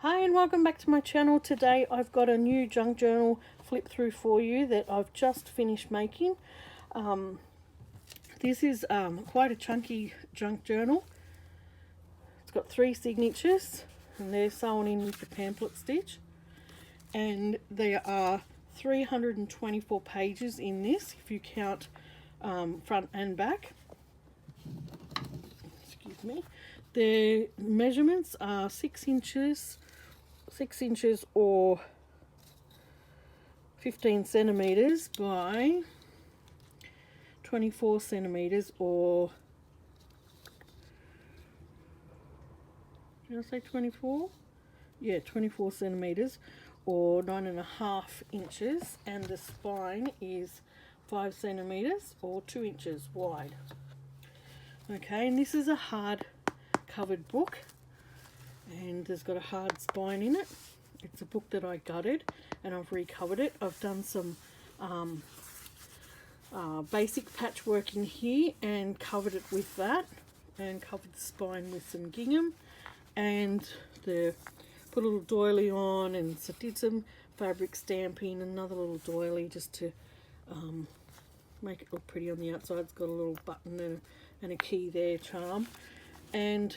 Hi and welcome back to my channel. Today I've got a new junk journal flip through for you that I've just finished making. This is quite a chunky junk journal. It's got 3 signatures and they're sewn in with the pamphlet stitch, and there are 324 pages in this if you count front and back. Excuse me. The measurements are 6 inches or 15 centimeters by 24 centimeters, or did I say 24? Yeah, 24 centimeters or 9.5 inches, and the spine is 5 centimeters or 2 inches wide. Okay, and this is a hard covered book, and it's got a hard spine in it. It's a book that I gutted and I've recovered it. I've done some basic patchwork in here and covered it with that, and covered the spine with some gingham, and put a little doily on, and so did some fabric stamping, another little doily just to make it look pretty on the outside. It's got a little button and a key there, charm. And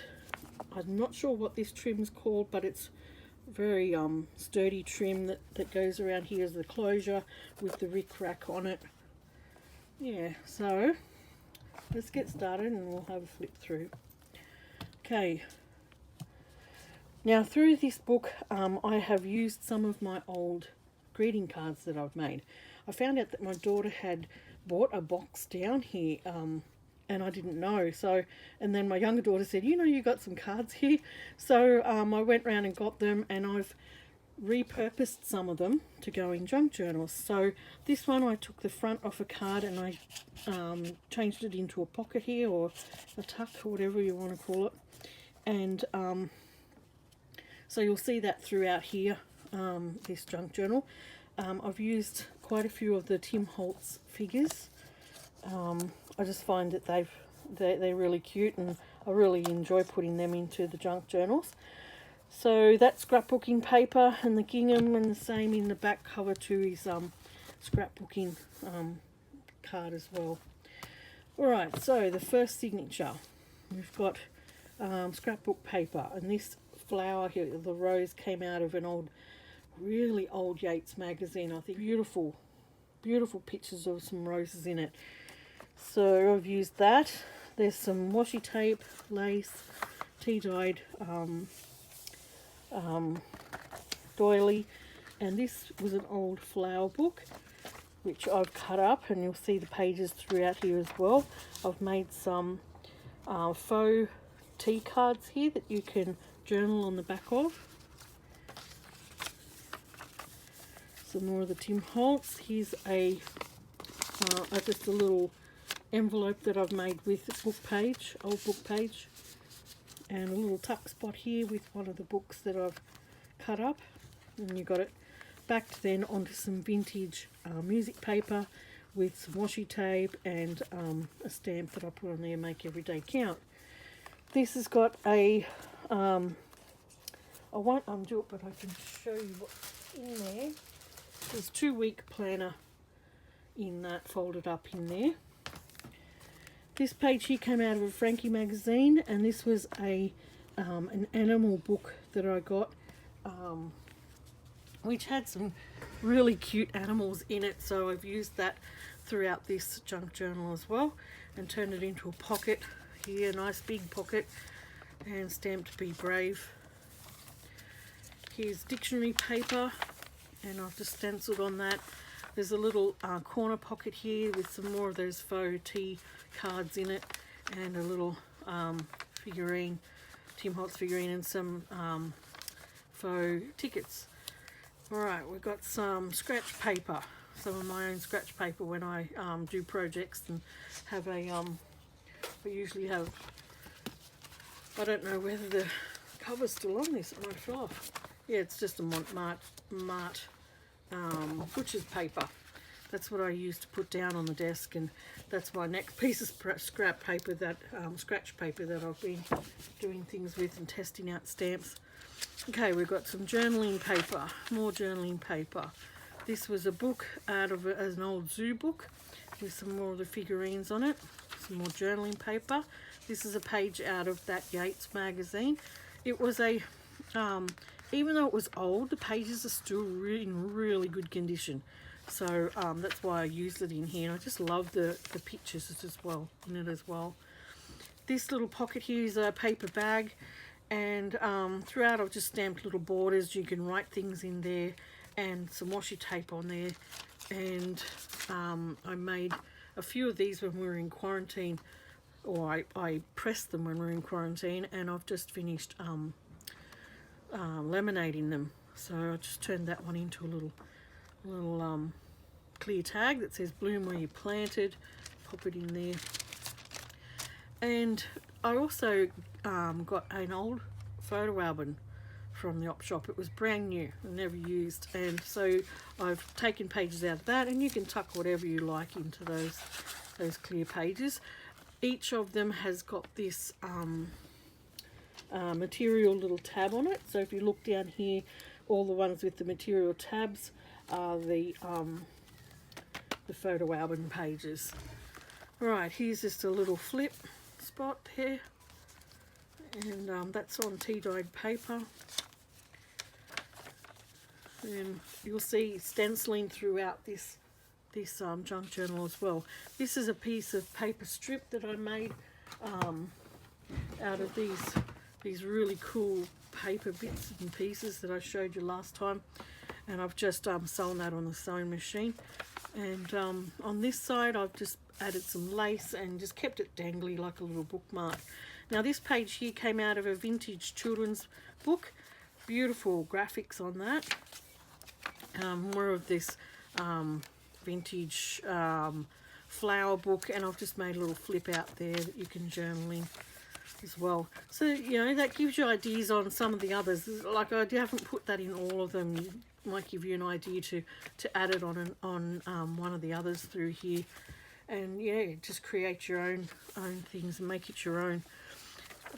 I'm not sure what this trim's called, but it's very sturdy trim that goes around here as the closure with the rick-rack on it. Yeah, so let's get started and we'll have a flip through. Okay, now through this book I have used some of my old greeting cards that I've made. I found out that my daughter had bought a box down here and I didn't know. So, and then my younger daughter said, you know, you got some cards here. So I went round and got them, and I've repurposed some of them to go in junk journals. So this one, I took the front off a card and I changed it into a pocket here, or a tuck, or whatever you want to call it. And so you'll see that throughout here, this junk journal. I've used quite a few of the Tim Holtz figures. I just find that they're really cute, and I really enjoy putting them into the junk journals. So that's scrapbooking paper, and the gingham, and the same in the back cover too is scrapbooking card as well. Alright, so the first signature, we've got scrapbook paper, and this flower here, the rose, came out of an really old Yates magazine. I think beautiful pictures of some roses in it. So I've used that. There's some washi tape, lace, tea-dyed doily, and this was an old flower book which I've cut up, and you'll see the pages throughout here as well. I've made some faux tea cards here that you can journal on the back of. Some more of the Tim Holtz. Here's just a little envelope that I've made with old book page, and a little tuck spot here with one of the books that I've cut up, and you got it backed then onto some vintage music paper with some washi tape and a stamp that I put on there, Make Every Day Count. This has got I won't undo it, but I can show you what's in there. There's 2-week planner in that, folded up in there. This page here came out of a Yates Magazine, and this was an animal book that I got, which had some really cute animals in it, so I've used that throughout this junk journal as well, and turned it into a pocket here, a nice big pocket, and stamped Be Brave. Here's dictionary paper, and I've just stenciled on that. There's a little corner pocket here with some more of those faux tea cards in it, and a little figurine, Tim Holtz figurine, and some faux tickets. Alright, we've got some scratch paper, some of my own scratch paper when I do projects and have I usually have, I don't know whether the cover's still on this, it might fell off. Yeah, it's just a Mart butcher's paper. That's what I use to put down on the desk, and that's my next piece of scrap paper, that scratch paper that I've been doing things with and testing out stamps. Okay, we've got some journaling paper, more journaling paper. This was a book out of as an old zoo book with some more of the figurines on it. Some more journaling paper. This is a page out of that Yates magazine. It was a, even though it was old, the pages are still in really good condition. So that's why I used it in here. And I just love the pictures as well in it as well. This little pocket here is a paper bag, and throughout I've just stamped little borders. You can write things in there, and some washi tape on there. And I made a few of these when we were in quarantine, or I pressed them when we were in quarantine, and I've just finished laminating them. So I just turned that one into a little clear tag that says bloom where you planted. Pop it in there. And I also got an old photo album from the op shop. It was brand new and never used, and so I've taken pages out of that, and you can tuck whatever you like into those clear pages. Each of them has got this material little tab on it. So if you look down here, all the ones with the material tabs are the photo album pages. Right, here's just a little flip spot there, and that's on tea-dyed paper. And you'll see stenciling throughout this junk journal as well. This is a piece of paper strip that I made out of these really cool paper bits and pieces that I showed you last time, and I've just sewn that on the sewing machine. And on this side I've just added some lace and just kept it dangly like a little bookmark. Now this page here came out of a vintage children's book. Beautiful graphics on that. More of this vintage flower book, and I've just made a little flip out there that you can journal in as well. So, you know, that gives you ideas on some of the others. Like, I haven't put that in all of them. It might give you an idea to add it on one of the others through here. And yeah, just create your own things and make it your own.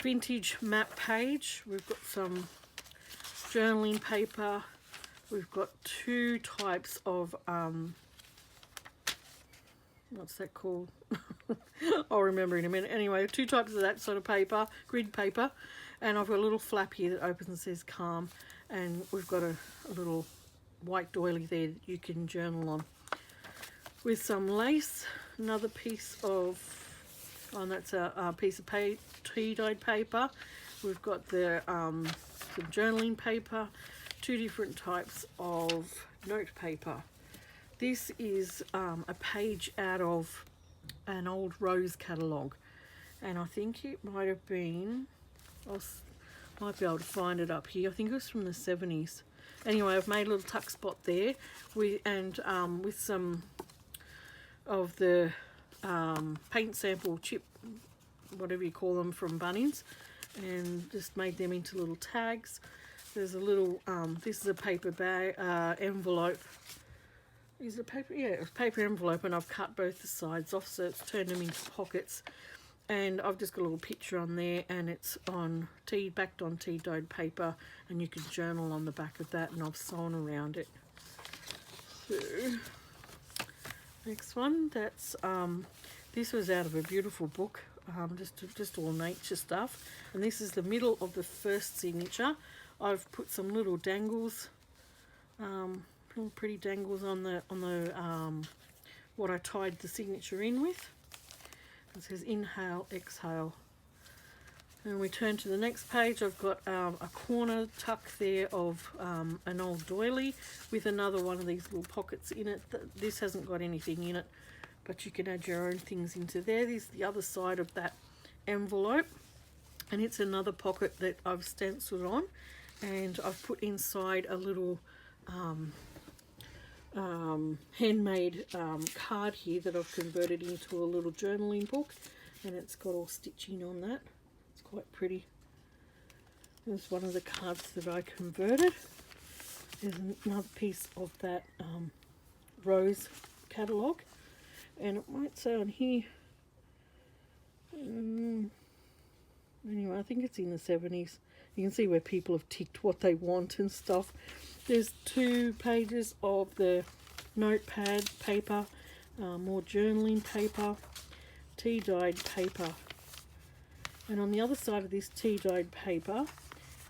Vintage map page. We've got some journaling paper. We've got two types of what's that called? I'll remember in a minute. Anyway, two types of that sort of paper, grid paper, and I've got a little flap here that opens and says calm, and we've got a little white doily there that you can journal on. With some lace, another piece of, and that's a piece of tea-dyed paper. We've got the some journaling paper, two different types of note paper. This is a page out of an old Rose catalogue, and I think it might have been, might be able to find it up here. I think it was from the 70s. Anyway, I've made a little tuck spot there with some of the paint sample chip, whatever you call them, from Bunnings, and just made them into little tags. There's a little, this is a paper bag, envelope. Is it paper? Yeah, it's paper envelope, and I've cut both the sides off, so it's turned them into pockets. And I've just got a little picture on there, and it's backed on tea-dyed paper, and you can journal on the back of that, and I've sewn around it. So, next one, that's this was out of a beautiful book, just all nature stuff, and this is the middle of the first signature. I've put some little dangles, little pretty dangles on the what I tied the signature in with. It says inhale, exhale. And we turn to the next page. I've got a corner tuck there of an old doily with another one of these little pockets in it. This hasn't got anything in it, but you can add your own things into there. This is the other side of that envelope, and it's another pocket that I've stenciled on, and I've put inside a little handmade card here that I've converted into a little journaling book, and it's got all stitching on that. It's quite pretty. There's one of the cards that I converted. There's another piece of that Rose catalogue, and it might say on here Anyway, I think it's in the 70s. You can see where people have ticked what they want and stuff. There's 2 pages of the notepad paper, more journaling paper, tea-dyed paper. And on the other side of this tea-dyed paper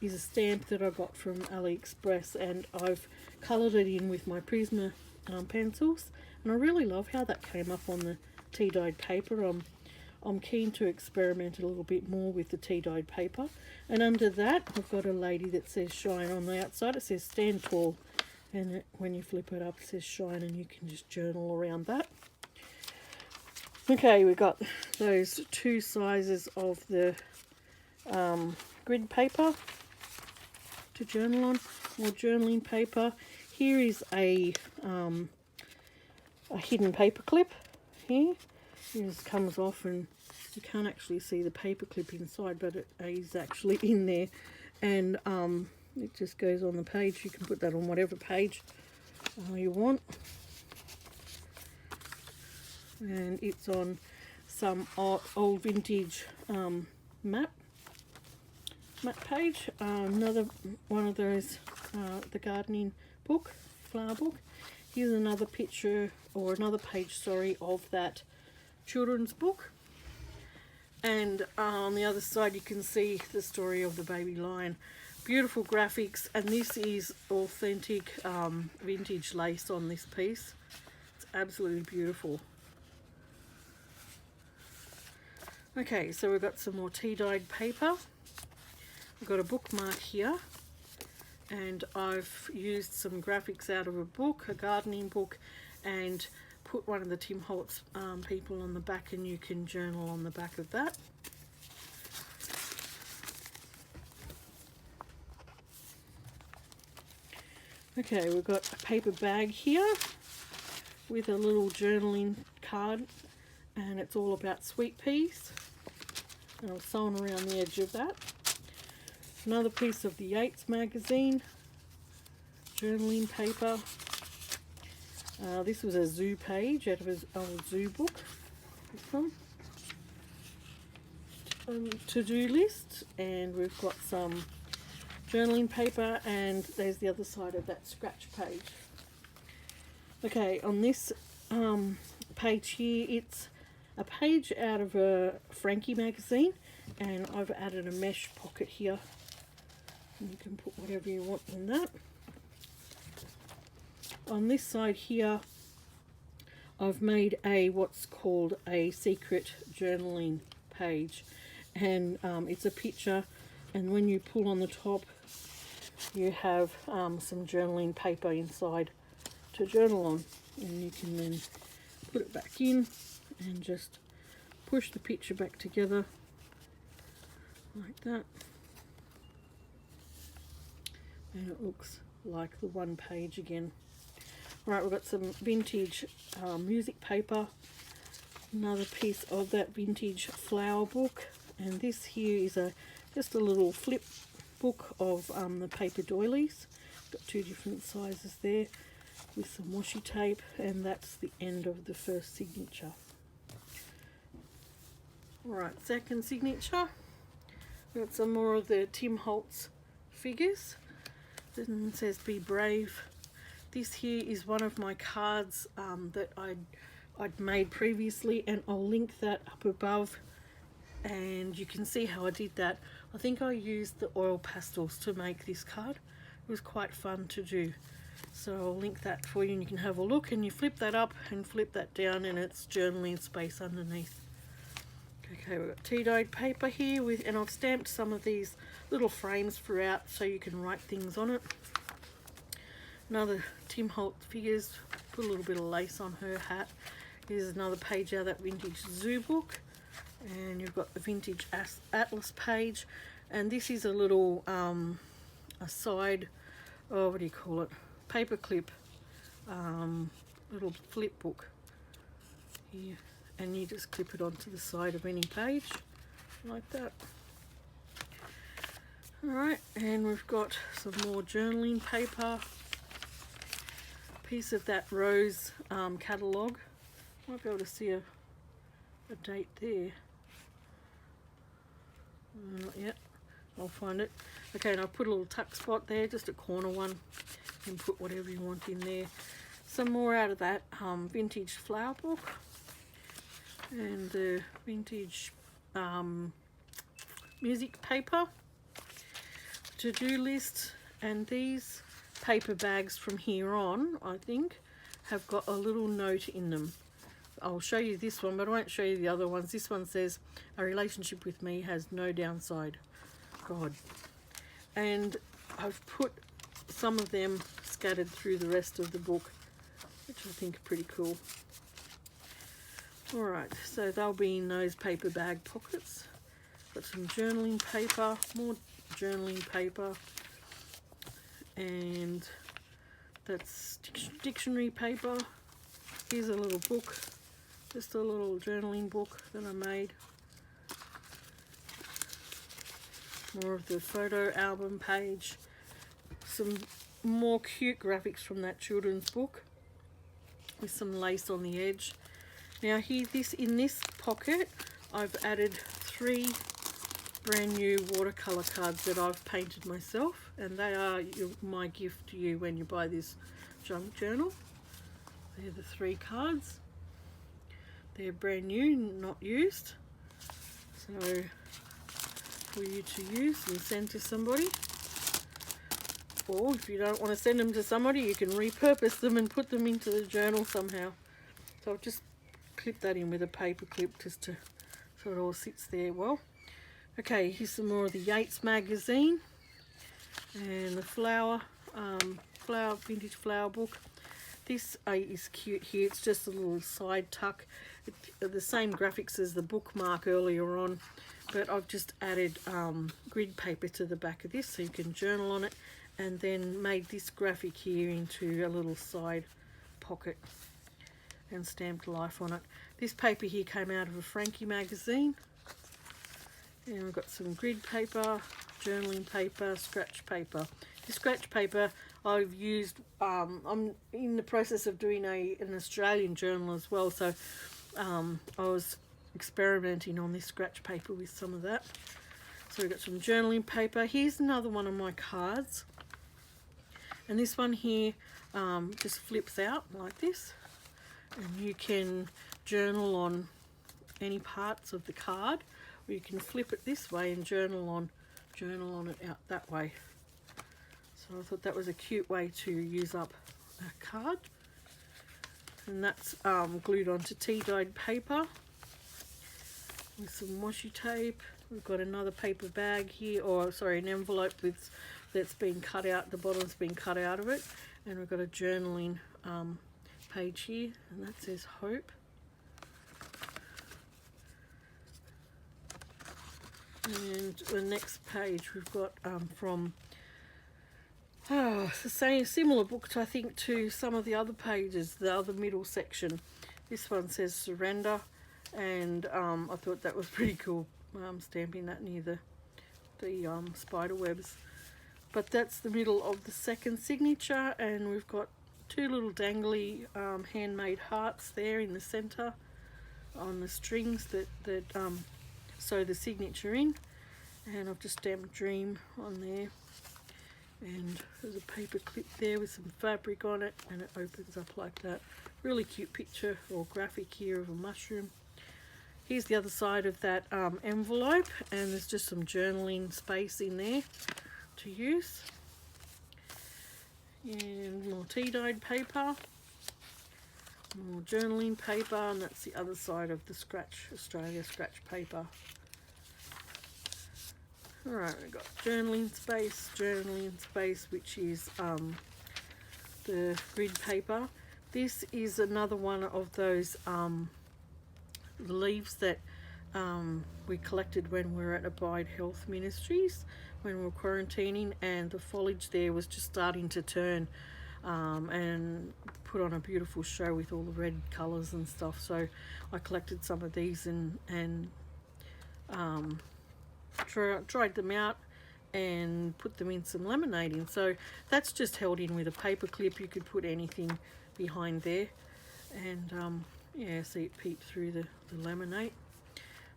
is a stamp that I got from AliExpress, and I've coloured it in with my Prisma pencils. And I really love how that came up on the tea-dyed paper. I'm keen to experiment a little bit more with the tea-dyed paper. And under that, I've got a lady that says shine. On the outside, it says stand tall. And when you flip it up, it says shine, and you can just journal around that. Okay, we've got those 2 sizes of the grid paper to journal on, or journaling paper. Here is a hidden paper clip here. It just comes off, and you can't actually see the paper clip inside, but it is actually in there, and it just goes on the page. You can put that on whatever page you want. And it's on some old vintage map page. Another one of those, the gardening book, flower book. Here's another picture, or another page, sorry, of that children's book. And on the other side you can see the story of the baby lion. Beautiful graphics, and this is authentic vintage lace on this piece. It's absolutely beautiful. Okay, so we've got some more tea-dyed paper. We've got a bookmark here, and I've used some graphics out of a book, a gardening book, and put one of the Tim Holtz people on the back, and you can journal on the back of that. Okay, we've got a paper bag here with a little journaling card, and it's all about sweet peas, and I've sewn around the edge of that. Another piece of the Yates Magazine journaling paper. This was a zoo page out of his old zoo book. This one. To-do list, and we've got some journaling paper, and there's the other side of that scratch page. Okay, on this page here, it's a page out of a Frankie magazine, and I've added a mesh pocket here, and you can put whatever you want in that. On this side here, I've made a what's called a secret journaling page, and it's a picture, and when you pull on the top you have some journaling paper inside to journal on, and you can then put it back in and just push the picture back together like that, and it looks like the one page again. Right, we've got some vintage music paper, another piece of that vintage flower book, and this here is just a little flip book of the paper doilies. Got 2 different sizes there with some washi tape, and that's the end of the first signature. Alright, second signature. We've got some more of the Tim Holtz figures. This one says be brave. This here is one of my cards that I'd made previously, and I'll link that up above, and you can see how I did that. I think I used the oil pastels to make this card. It was quite fun to do, so I'll link that for you, and you can have a look, and you flip that up and flip that down, and it's journaling space underneath. Okay, we've got tea-dyed paper here with, and I've stamped some of these little frames throughout so you can write things on it. Another Tim Holtz figures, put a little bit of lace on her hat. Here's another page out of that vintage zoo book, and you've got the vintage atlas page, and this is a little a side, oh, what do you call it, paper clip, little flip book here, and you just clip it onto the side of any page like that. Alright, and we've got some more journaling paper, piece of that Rose catalogue. Might be able to see a date there. Not yet. I'll find it. Okay, and I've put a little tuck spot there, just a corner one. You can put whatever you want in there. Some more out of that vintage flower book. And the vintage music paper. To-do list. And these paper bags from here on, I think, have got a little note in them. I'll show you this one, but I won't show you the other ones. This one says, "A relationship with me has no downside." God. And I've put some of them scattered through the rest of the book, which I think are pretty cool. Alright, so they'll be in those paper bag pockets. Got some journaling paper, more journaling paper, and that's dictionary paper. Here's a little book, just a little journaling book that I made. More of the photo album page. Some more cute graphics from that children's book with some lace on the edge. Now here, in this pocket, I've added 3 brand new watercolor cards that I've painted myself, and they are my gift to you when you buy this junk journal. They're the 3 cards. They're brand new, not used, so for you to use and send to somebody. Or if you don't want to send them to somebody, you can repurpose them and put them into the journal somehow. So I've just clipped that in with a paper clip just to so it all sits there well. Okay, here's some more of the Yates Magazine and the vintage flower book. This is cute here. It's just a little side tuck. The same graphics as the bookmark earlier on, but I've just added grid paper to the back of this so you can journal on it, and then made this graphic here into a little side pocket and stamped life on it. This paper here came out of a Frankie magazine. And we've got some grid paper, journaling paper, scratch paper. The scratch paper I've used, I'm in the process of doing an Australian journal as well, so I was experimenting on this scratch paper with some of that. So we've got some journaling paper. Here's another one of my cards. And this one here just flips out like this. And you can journal on any parts of the card, or you can flip it this way and journal on it out that way. So I thought that was a cute way to use up a card. And that's glued onto tea-dyed paper with some washi tape. We've got another paper bag here, or sorry, an envelope that's been cut out. The bottom's been cut out of it, and we've got a journaling page here, and that says hope. And the next page we've got from it's the same similar book I think to some of the other pages, the other middle section. This one says surrender, and I thought that was pretty cool, stamping that near the spider webs. But that's the middle of the second signature, and we've got 2 little dangly handmade hearts there in the center on the strings that sew the signature in, and I've just stamped dream on there, and there's a paper clip there with some fabric on it, and it opens up like that. Really cute picture or graphic here of a mushroom. Here's the other side of that envelope, and there's just some journaling space in there to use, and more tea-dyed paper, more journaling paper, and that's the other side of the Australia scratch paper. Alright, we've got journaling space, which is the grid paper. This is another one of those leaves that we collected when we were at Abide Health Ministries, when we were quarantining, and the foliage there was just starting to turn and put on a beautiful show with all the red colours and stuff. So I collected some of these and dried them out and put them in some laminating. So that's just held in with a paper clip. You could put anything behind there, and yeah, see it peep through the laminate.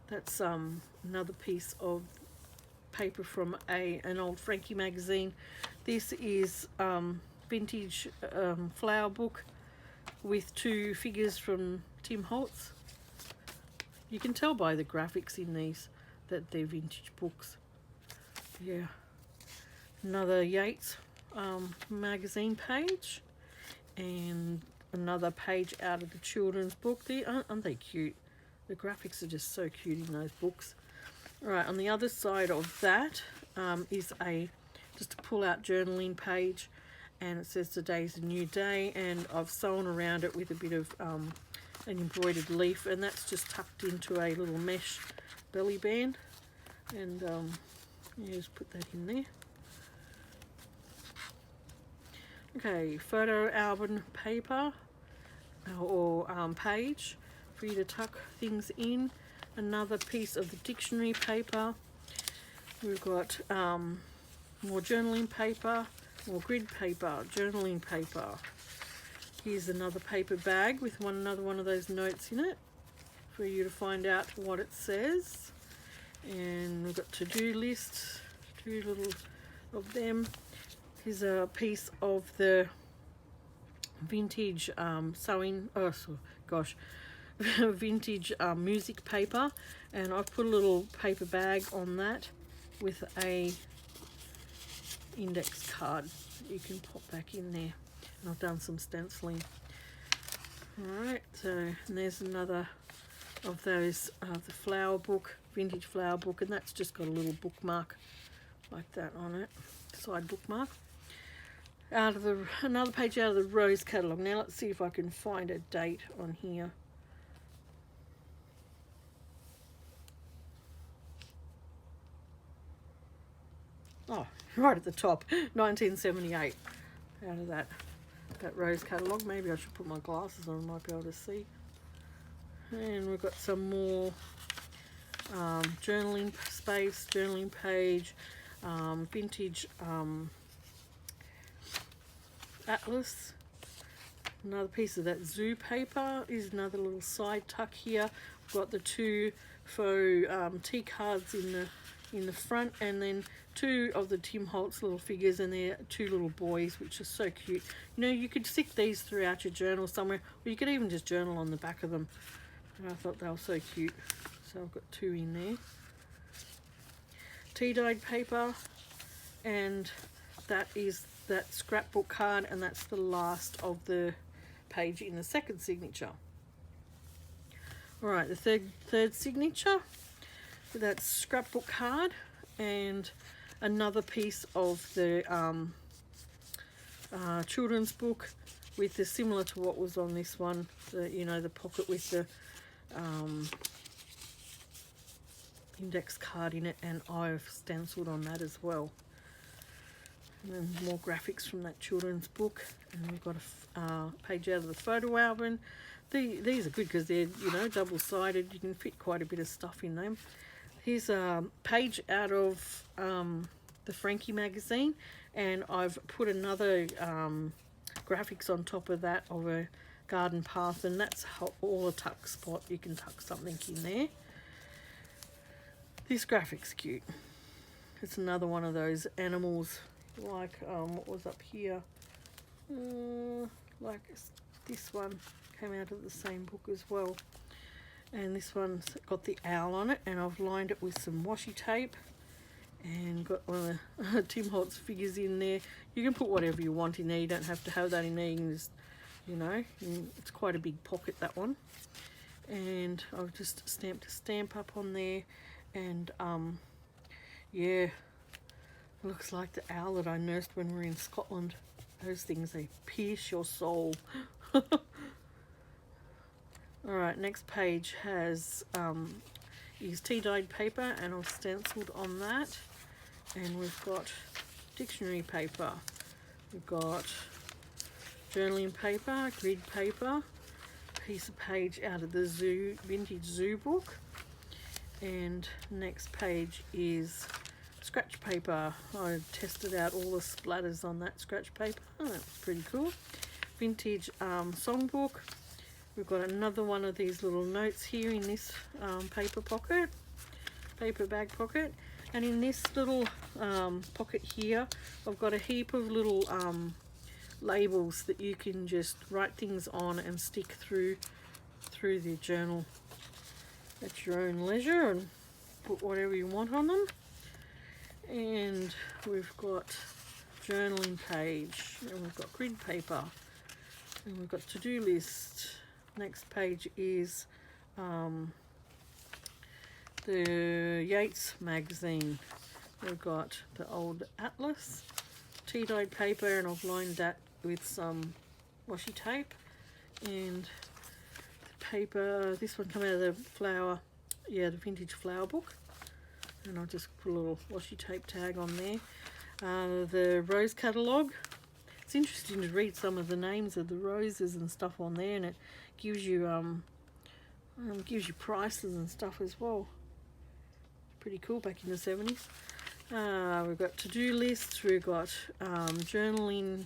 That's another piece of paper from an old Frankie magazine. This is vintage flower book with 2 figures from Tim Holtz. You can tell by the graphics in these that they're vintage books. Yeah. Another Yates magazine page, and another page out of the children's book. Aren't they cute? The graphics are just so cute in those books. Right, on the other side of that is just a pull-out journaling page, and it says today's a new day, and I've sewn around it with a bit of an embroidered leaf, and that's just tucked into a little mesh belly band, and yeah, just put that in there. Okay, photo album paper or page for you to tuck things in. Another piece of the dictionary paper. We've got more journaling paper, more grid paper, journaling paper. Here's another paper bag with another one of those notes in it for you to find out what it says. And we've got to-do lists, 2 little of them. Here's a piece of the vintage vintage music paper, and I've put a little paper bag on that with a index card you can pop back in there, and I've done some stenciling. Alright, so and there's another of those the flower book, vintage flower book, and that's just got a little bookmark like that on it, side bookmark. Another page out of the Rose catalogue. Now let's see if I can find a date on here. Oh, right at the top, 1978. Out of that Rose catalogue. Maybe I should put my glasses on, I might be able to see. And we've got some more journaling space, journaling page, vintage atlas. Another piece of that zoo paper is another little side tuck here. I've got the 2 faux tea cards in the front, and then 2 of the Tim Holtz little figures, and they're 2 little boys, which are so cute. You know, you could stick these throughout your journal somewhere, or you could even just journal on the back of them. And I thought they were so cute, so I've got 2 in there. Tea dyed paper, and that is that scrapbook card, and that's the last of the page in the second signature. Alright, the third signature, that's scrapbook card, and another piece of the children's book with the similar to what was on this one, the pocket with the index card in it, and I've stenciled on that as well. And then more graphics from that children's book, and we've got a page out of the photo album. These are good because they're double-sided. You can fit quite a bit of stuff in them. Here's a page out of the Frankie magazine, and I've put another graphics on top of that of a garden path, and that's all a tuck spot. You can tuck something in there. This graphic's cute. It's another one of those animals, like what was up here, like this one came out of the same book as well, and this one's got the owl on it, and I've lined it with some washi tape and got one of the Tim Holtz figures in there. You can put whatever you want in there, you don't have to have that in there, you can just, it's quite a big pocket, that one. And I've just stamped a stamp up on there, and yeah, looks like the owl that I nursed when we were in Scotland. Those things, they pierce your soul. Alright, next page has is tea dyed paper, and I've stenciled on that. And we've got dictionary paper, we've got journaling paper, grid paper, piece of page out of the vintage zoo book, and next page is scratch paper. I tested out all the splatters on that scratch paper. Oh, that was pretty cool. Vintage songbook. We've got another one of these little notes here in this paper bag pocket. And in this little pocket here, I've got a heap of little labels that you can just write things on and stick through the journal at your own leisure and put whatever you want on them. And we've got journaling page, and we've got grid paper, and we've got to-do list. Next page is the Yates Magazine. We've got the old atlas, tea-dyed paper, and I've lined that with some washi tape. And the paper, this one come out of the flower, the vintage flower book. And I'll just put a little washi tape tag on there. The rose catalogue. It's interesting to read some of the names of the roses and stuff on there, and it gives you prices and stuff as well. Pretty cool back in the 70s. We've got to-do lists. We've got journaling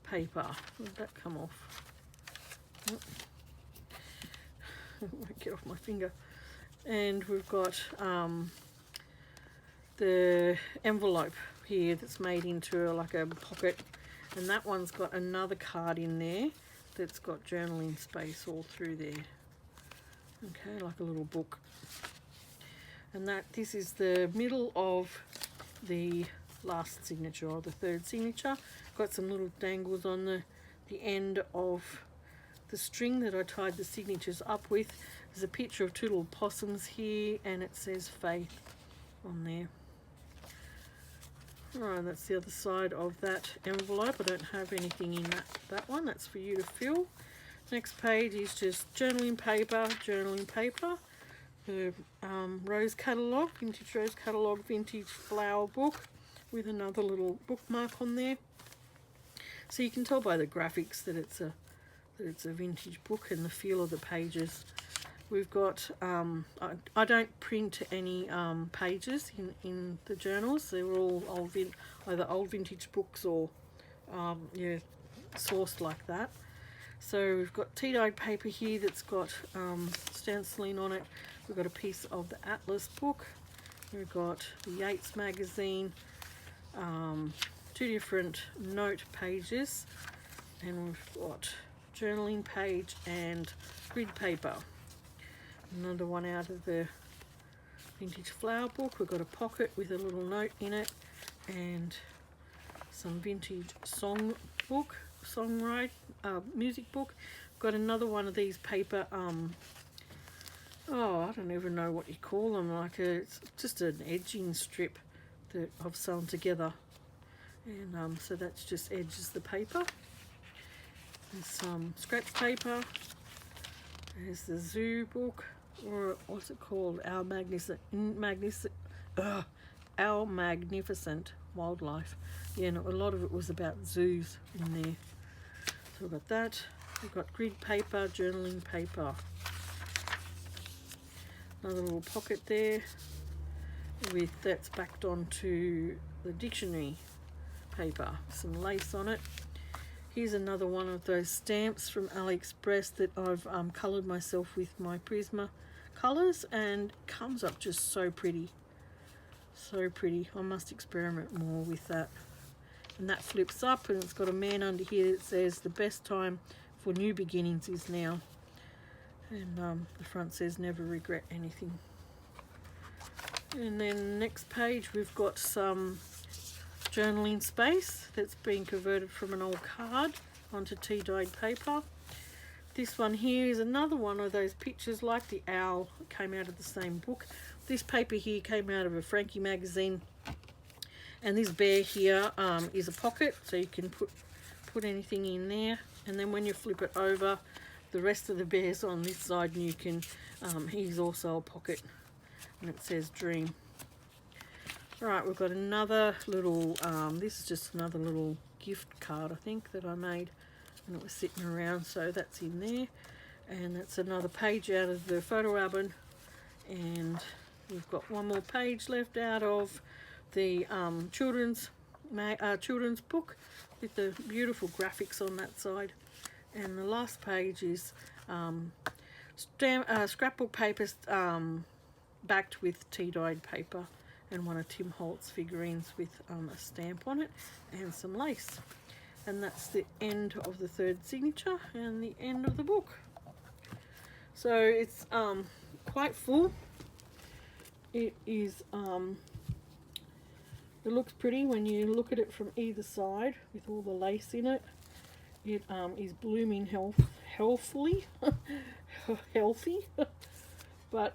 paper. Where'd that come off? Oh. It won't get off my finger. And we've got the envelope here that's made into like a pocket, and that one's got another card in there that's got journaling space all through there. Okay, like a little book. And this is the middle of the last signature, or the third signature. Got some little dangles on the end of the string that I tied the signatures up with. There's a picture of two little possums here, and it says Faith on there. Alright, that's the other side of that envelope. I don't have anything in that one. That's for you to fill. Next page is just journaling paper. The rose catalogue, vintage rose catalogue, vintage flower book with another little bookmark on there. So you can tell by the graphics that it's a vintage book, and the feel of the pages. We've got, I don't print any pages in the journals. They're all either old vintage books or sourced like that. So we've got tea-dyed paper here that's got stenciling on it. We've got a piece of the Atlas book. We've got the Yates Magazine, two different note pages, and we've got journaling page and grid paper. Another one out of the vintage flower book. We've got a pocket with a little note in it, and some vintage music book. Got another one of these paper, I don't even know what you call them, it's just an edging strip that I've sewn together, and so that's just edges the paper. There's some scratch paper. There's the zoo book, or what's it called? Our Magnificent Wildlife. Yeah, no, a lot of it was about zoos in there. So we've got that. We've got grid paper, journaling paper. Another little pocket there that's backed onto the dictionary paper. Some lace on it. Here's another one of those stamps from AliExpress that I've coloured myself with my Prisma colours, and it comes up just so pretty. So pretty. I must experiment more with that. And that flips up, and it's got a man under here that says the best time for new beginnings is now. And the front says never regret anything. And then next page we've got some journaling space that's been converted from an old card onto tea-dyed paper. This one here is another one of those pictures like the owl that came out of the same book. This paper here came out of a Frankie magazine, and this bear here is a pocket, so you can put anything in there, and then when you flip it over, the rest of the bear's on this side, and you can he's also a pocket, and it says dream. Alright, we've got another little, this is just another little gift card I think that I made, and it was sitting around, so that's in there. And that's another page out of the photo album, and we've got one more page left out of the children's book with the beautiful graphics on that side. And the last page is scrapbook paper backed with tea-dyed paper, and one of Tim Holt's figurines with a stamp on it and some lace. And that's the end of the third signature and the end of the book. So it's quite full. It is it looks pretty when you look at it from either side with all the lace in it. It is blooming healthily, healthy, but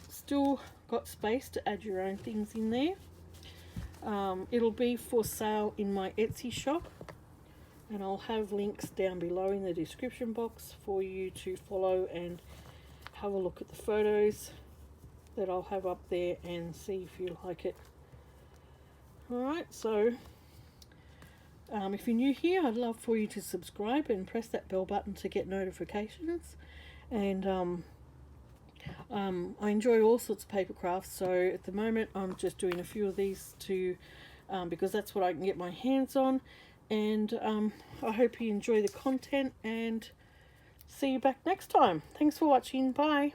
still got space to add your own things in there. It'll be for sale in my Etsy shop, and I'll have links down below in the description box for you to follow and have a look at the photos that I'll have up there and see if you like it. Alright, so if you're new here, I'd love for you to subscribe and press that bell button to get notifications. And I enjoy all sorts of paper crafts, so at the moment I'm just doing a few of these to because that's what I can get my hands on. And I hope you enjoy the content, and see you back next time. Thanks for watching. Bye.